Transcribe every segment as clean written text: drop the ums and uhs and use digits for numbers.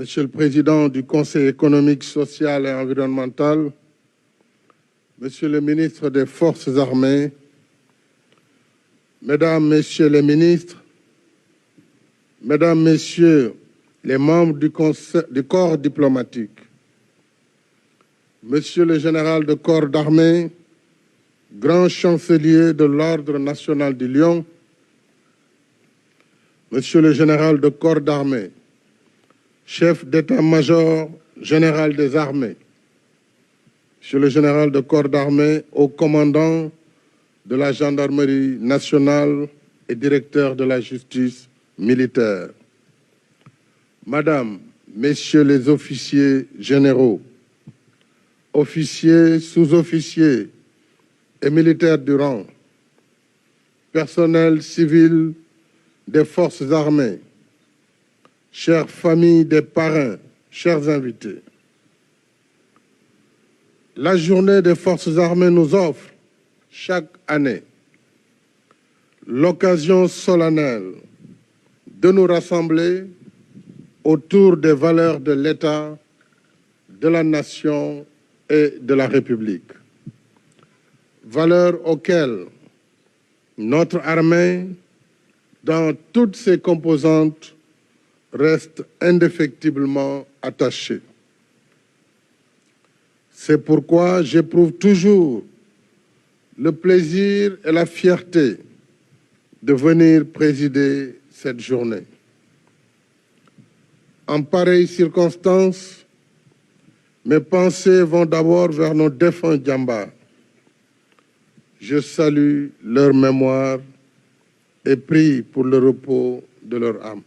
Monsieur le Président du Conseil économique, social et environnemental, Monsieur le ministre des Forces armées, Mesdames, Messieurs les ministres, Mesdames, Messieurs les membres du corps diplomatique, Monsieur le général de corps d'armée, grand chancelier de l'Ordre national du Lion, Monsieur le général de corps d'armée, chef d'état-major général des armées, Monsieur le général de corps d'armée, haut commandant de la gendarmerie nationale et directeur de la justice militaire, Madame, Messieurs les officiers généraux, officiers, sous-officiers et militaires du rang, personnel civil des forces armées, chères familles des parrains, chers invités. La journée des forces armées nous offre chaque année l'occasion solennelle de nous rassembler autour des valeurs de l'État, de la nation et de la République. Valeurs auxquelles notre armée, dans toutes ses composantes, reste indéfectiblement attachée. C'est pourquoi j'éprouve toujours le plaisir et la fierté de venir présider cette journée. En pareille circonstance, mes pensées vont d'abord vers nos défunts Djambars. Je salue leur mémoire et prie pour le repos de leur âme.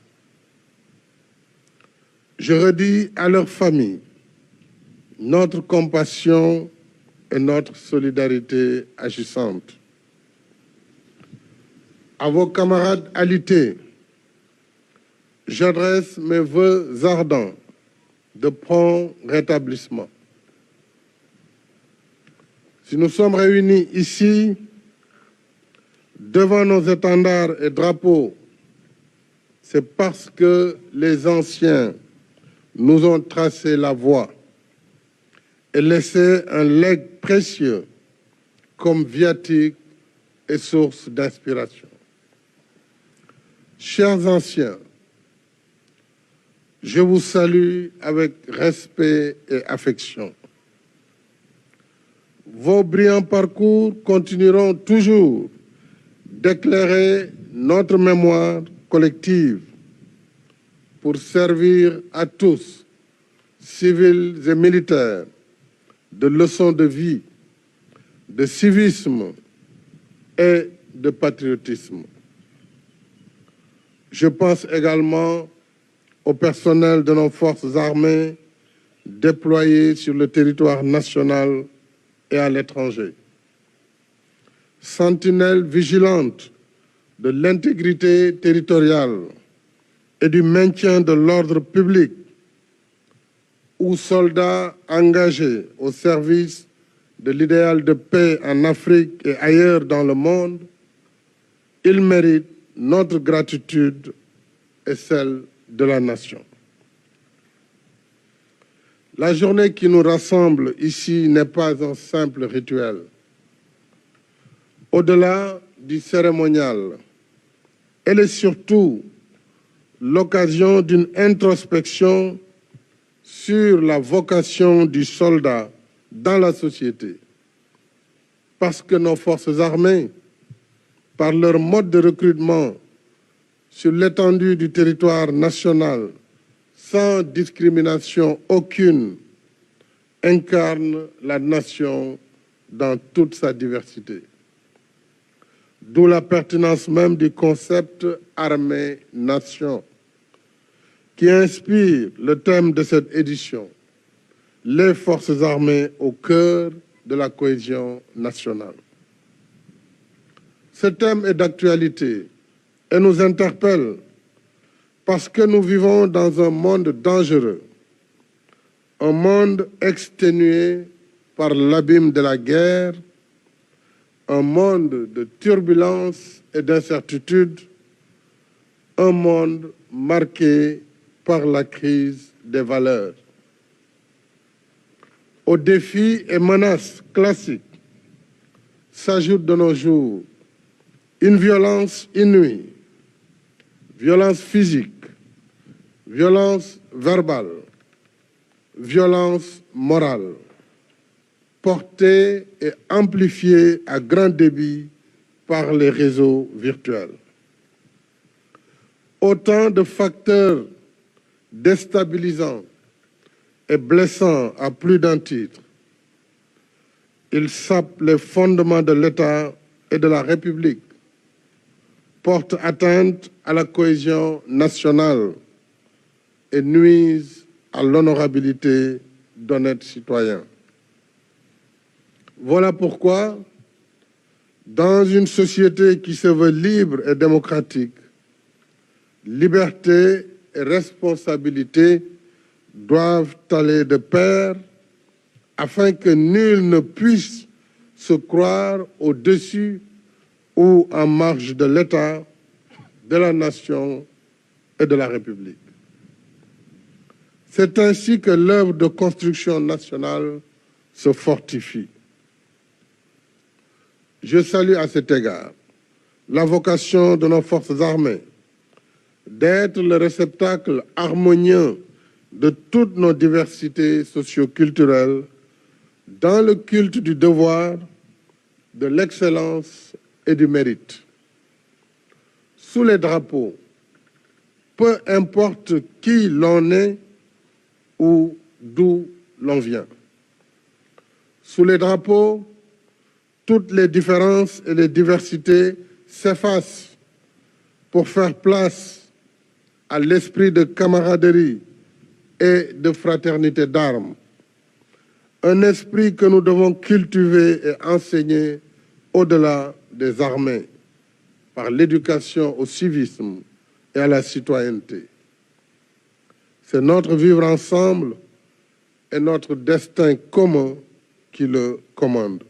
Je redis à leur famille notre compassion et notre solidarité agissante. À vos camarades alités, j'adresse mes vœux ardents de prompt rétablissement. Si nous sommes réunis ici, devant nos étendards et drapeaux, c'est parce que les anciens nous ont tracé la voie et laissé un legs précieux comme viatique et source d'inspiration. Chers anciens, je vous salue avec respect et affection. Vos brillants parcours continueront toujours d'éclairer notre mémoire collective pour servir à tous, civils et militaires, de leçons de vie, de civisme et de patriotisme. Je pense également au personnel de nos forces armées déployés sur le territoire national et à l'étranger. Sentinelles vigilantes de l'intégrité territoriale et du maintien de l'ordre public, ou soldats engagés au service de l'idéal de paix en Afrique et ailleurs dans le monde, ils méritent notre gratitude et celle de la nation. La journée qui nous rassemble ici n'est pas un simple rituel. Au-delà du cérémonial, elle est surtout l'occasion d'une introspection sur la vocation du soldat dans la société. Parce que nos forces armées, par leur mode de recrutement sur l'étendue du territoire national, sans discrimination aucune, incarnent la nation dans toute sa diversité. D'où la pertinence même du concept armée-nation, qui inspire le thème de cette édition, les forces armées au cœur de la cohésion nationale. Ce thème est d'actualité et nous interpelle parce que nous vivons dans un monde dangereux, un monde exténué par l'abîme de la guerre, un monde de turbulences et d'incertitudes, un monde marqué par la crise des valeurs. Aux défis et menaces classiques s'ajoute de nos jours une violence inouïe, violence physique, violence verbale, violence morale, portée et amplifiée à grand débit par les réseaux virtuels. Autant de facteurs déstabilisants et blessants à plus d'un titre. Ils sapent les fondements de l'État et de la République, portent atteinte à la cohésion nationale et nuisent à l'honorabilité d'honnêtes citoyens. Voilà pourquoi, dans une société qui se veut libre et démocratique, liberté et responsabilité doivent aller de pair afin que nul ne puisse se croire au-dessus ou en marge de l'État, de la nation et de la République. C'est ainsi que l'œuvre de construction nationale se fortifie. Je salue à cet égard la vocation de nos forces armées d'être le réceptacle harmonieux de toutes nos diversités socio-culturelles dans le culte du devoir, de l'excellence et du mérite. Sous les drapeaux, peu importe qui l'on est ou d'où l'on vient. Sous les drapeaux, toutes les différences et les diversités s'effacent pour faire place à l'esprit de camaraderie et de fraternité d'armes. Un esprit que nous devons cultiver et enseigner au-delà des armées, par l'éducation au civisme et à la citoyenneté. C'est notre vivre ensemble et notre destin commun qui le commande.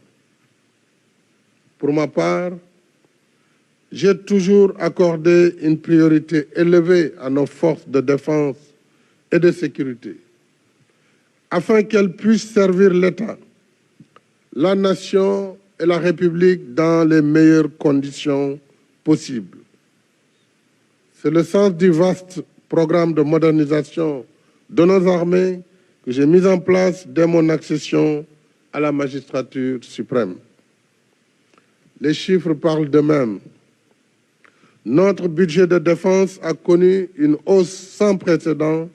Pour ma part, j'ai toujours accordé une priorité élevée à nos forces de défense et de sécurité, afin qu'elles puissent servir l'État, la nation et la République dans les meilleures conditions possibles. C'est le sens du vaste programme de modernisation de nos armées que j'ai mis en place dès mon accession à la magistrature suprême. Les chiffres parlent d'eux-mêmes. Notre budget de défense a connu une hausse sans précédent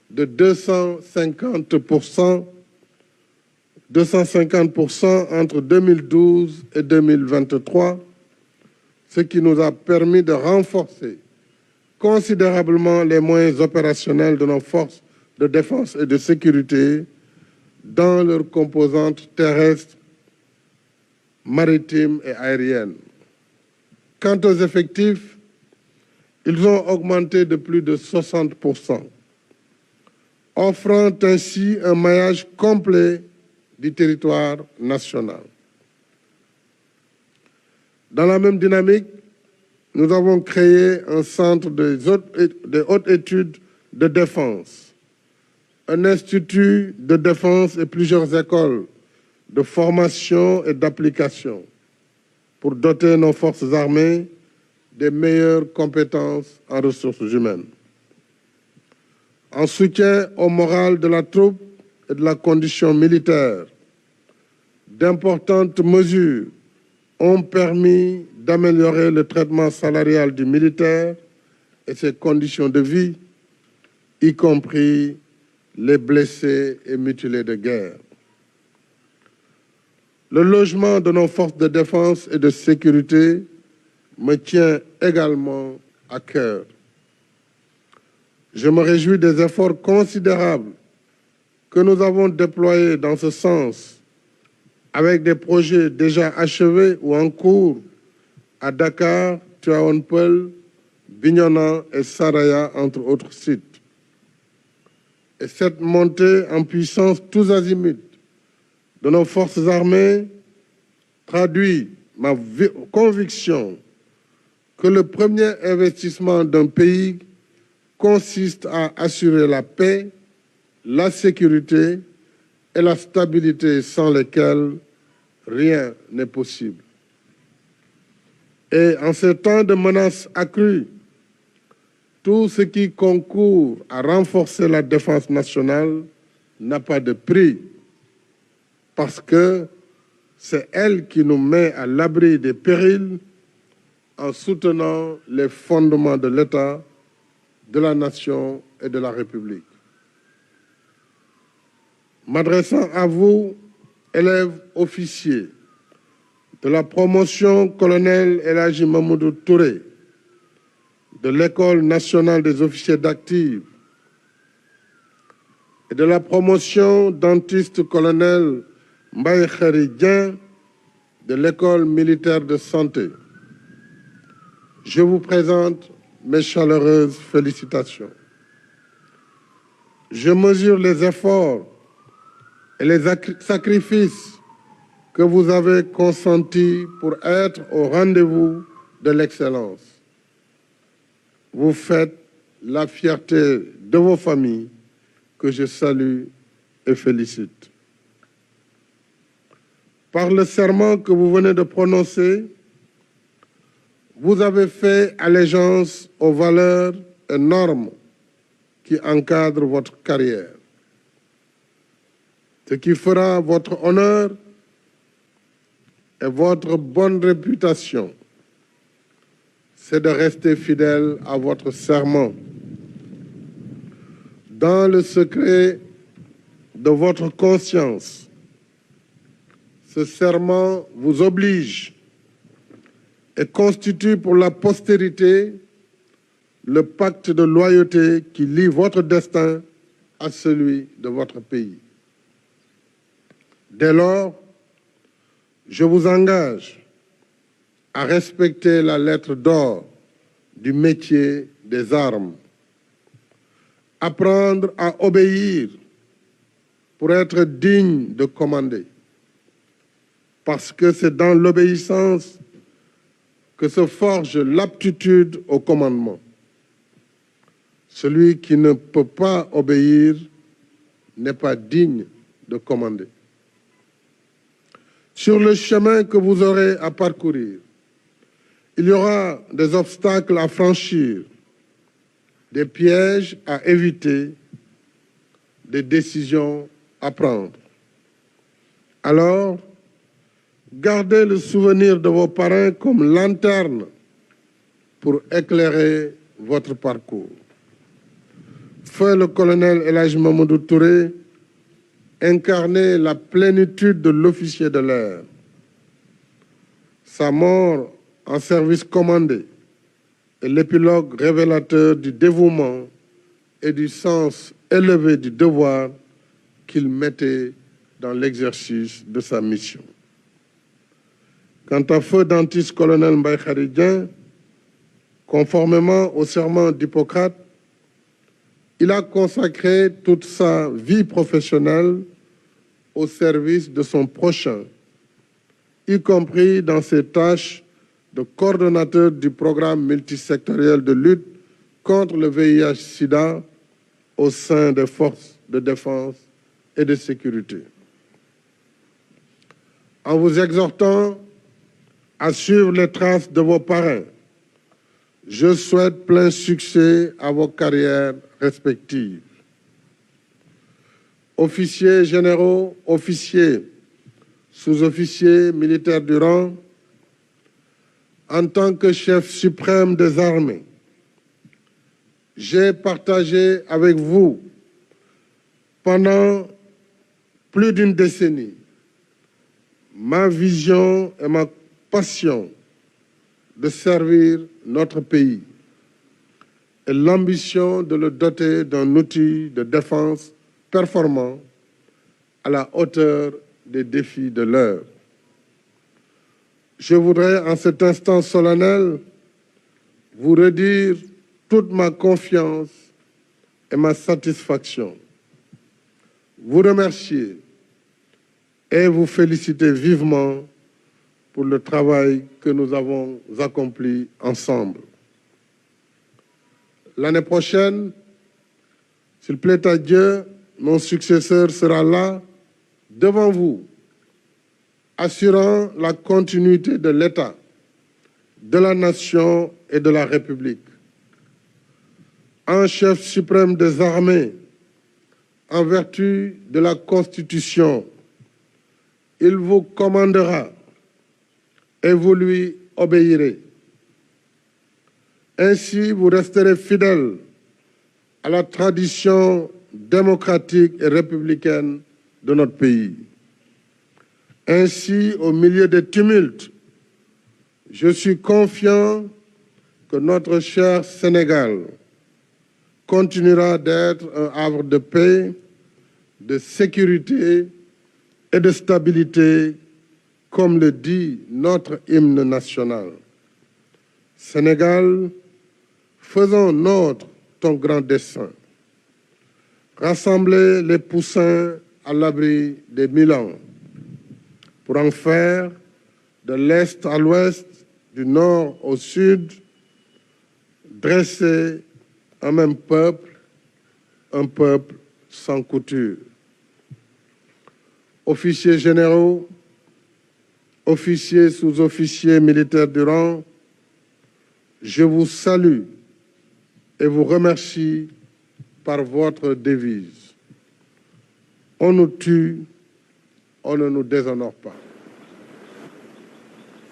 de 250% entre 2012 et 2023, ce qui nous a permis de renforcer considérablement les moyens opérationnels de nos forces de défense et de sécurité dans leurs composantes terrestres, maritimes et aériennes. Quant aux effectifs, ils ont augmenté de plus de 60%, offrant ainsi un maillage complet du territoire national. Dans la même dynamique, nous avons créé un centre des hautes études de défense, un institut de défense et plusieurs écoles de formation et d'application pour doter nos forces armées des meilleures compétences en ressources humaines. En soutien au moral de la troupe et de la condition militaire, d'importantes mesures ont permis d'améliorer le traitement salarial du militaire et ses conditions de vie, y compris les blessés et mutilés de guerre. Le logement de nos forces de défense et de sécurité me tient également à cœur. Je me réjouis des efforts considérables que nous avons déployés dans ce sens, avec des projets déjà achevés ou en cours à Dakar, Tivaouane-Peulh, Bignona et Saraya, entre autres sites. Et cette montée en puissance tous azimuts de nos forces armées traduit ma conviction que le premier investissement d'un pays consiste à assurer la paix la sécurité et la stabilité sans lesquelles rien n'est possible. Et en ces temps de menaces accrues, tout ce qui concourt à renforcer la défense nationale n'a pas de prix, parce que c'est elle qui nous met à l'abri des périls en soutenant les fondements de l'État, de la nation et de la République. M'adressant à vous, élèves officiers de la promotion colonel El Hadji Mamadou Touré, de l'École nationale des officiers d'active et de la promotion dentiste colonel Mbaye Khary Dieng, de l'École militaire de santé, je vous présente mes chaleureuses félicitations. Je mesure les efforts et les sacrifices que vous avez consentis pour être au rendez-vous de l'excellence. Vous faites la fierté de vos familles que je salue et félicite. Par le serment que vous venez de prononcer, vous avez fait allégeance aux valeurs et normes qui encadrent votre carrière. Ce qui fera votre honneur et votre bonne réputation, c'est de rester fidèle à votre serment. Dans le secret de votre conscience, ce serment vous oblige et constitue pour la postérité le pacte de loyauté qui lie votre destin à celui de votre pays. Dès lors, je vous engage à respecter la lettre d'or du métier des armes, apprendre à obéir pour être digne de commander, parce que c'est dans l'obéissance que se forge l'aptitude au commandement. Celui qui ne peut pas obéir n'est pas digne de commander. Sur le chemin que vous aurez à parcourir, il y aura des obstacles à franchir, des pièges à éviter, des décisions à prendre. Alors, gardez le souvenir de vos parrains comme lanterne pour éclairer votre parcours. Feu le colonel El Hadji Mamadou Touré incarnait la plénitude de l'officier de l'air. Sa mort en service commandé est l'épilogue révélateur du dévouement et du sens élevé du devoir qu'il mettait dans l'exercice de sa mission. Quant à feu dentiste colonel Mbaye Khary Dieng, conformément au serment d'Hippocrate, il a consacré toute sa vie professionnelle au service de son prochain, y compris dans ses tâches de coordonnateur du programme multisectoriel de lutte contre le VIH-Sida au sein des forces de défense et de sécurité. En vous exhortant à suivre les traces de vos parrains, je souhaite plein succès à vos carrières respectives. Officiers généraux, officiers, sous-officiers, militaires du rang, en tant que chef suprême des armées, j'ai partagé avec vous pendant plus d'une décennie ma vision et ma passion de servir notre pays et l'ambition de le doter d'un outil de défense performant à la hauteur des défis de l'heure. Je voudrais en cet instant solennel vous redire toute ma confiance et ma satisfaction, vous remercier et vous féliciter vivement pour le travail que nous avons accompli ensemble. L'année prochaine, s'il plaît à Dieu, mon successeur sera là, devant vous, assurant la continuité de l'État, de la nation et de la République. En chef suprême des armées, en vertu de la Constitution, il vous commandera et vous lui obéirez. Ainsi, vous resterez fidèle à la tradition démocratique et républicaine de notre pays. Ainsi, au milieu des tumultes, je suis confiant que notre cher Sénégal continuera d'être un havre de paix, de sécurité et de stabilité, comme le dit notre hymne national. Sénégal, faisons nôtre ton grand dessein. Rassembler les poussins à l'abri des 1000 ans pour en faire, de l'Est à l'Ouest, du Nord au Sud, dresser un même peuple, un peuple sans couture. Officiers généraux, officiers, sous-officiers, militaires du rang, je vous salue et vous remercie par votre devise. On nous tue, on ne nous déshonore pas.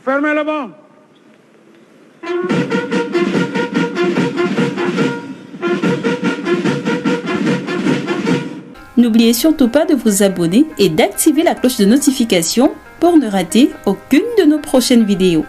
Fermez le banc. N'oubliez surtout pas de vous abonner et d'activer la cloche de notification pour ne rater aucune de nos prochaines vidéos.